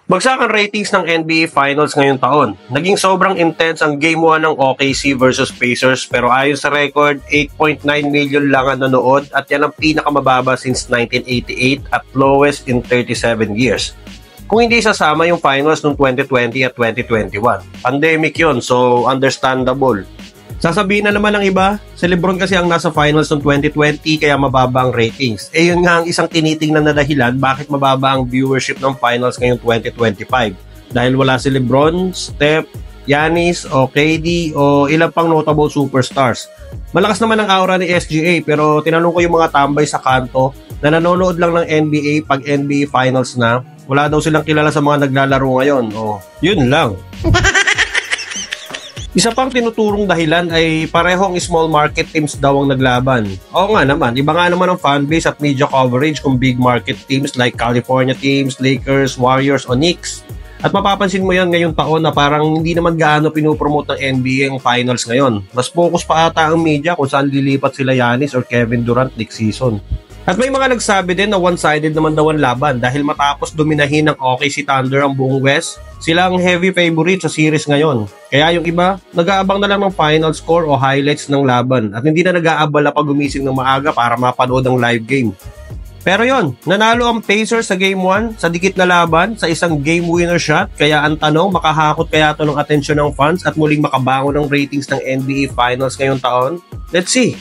Bagsakan ratings ng NBA Finals ngayong taon. Naging sobrang intense ang Game 1 ng OKC versus Pacers pero ayon sa record, 8.9 million lang ang nanood at yan ang pinakamababa since 1988 at lowest in 37 years. Kung hindi sasama yung finals noong 2020 at 2021. Pandemic yon, so understandable. Sasabihin na naman ng iba, si Lebron kasi ang nasa finals noong 2020 kaya mababa ang ratings. Eh yun nga ang isang tinitingnan na dahilan bakit mababa ang viewership ng finals ngayong 2025. Dahil wala si Lebron, Steph, Giannis o KD o ilang pang notable superstars. Malakas naman ang aura ni SGA pero tinanong ko yung mga tambay sa kanto na nanonood lang ng NBA pag NBA finals na. Wala daw silang kilala sa mga naglalaro ngayon. O, yun lang. Isa pang tinuturong dahilan ay parehong small market teams daw ang naglaban. Oo nga naman, iba nga naman ang fanbase at media coverage kung big market teams like California teams, Lakers, Warriors o Knicks. At mapapansin mo yan ngayong taon na parang hindi naman gaano pinupromote ng NBA ang finals ngayon. Mas focus pa ata ang media kung saan lilipat sila Giannis or Kevin Durant next season. At may mga nagsabi din na one-sided naman daw ang laban dahil matapos dominahin ng OKC Thunder ang buong West, sila ang heavy favorite sa series ngayon. Kaya yung iba, nag-aabang na lang ng final score o highlights ng laban at hindi na nag-aabala pag gumising ng maaga para mapanood ang live game. Pero yon, nanalo ang Pacers sa Game 1 sa dikit na laban sa isang game winner shot kaya ang tanong, makahakot kaya ito ng atensyon ng fans at muling makabangon ng ratings ng NBA Finals ngayong taon? Let's see!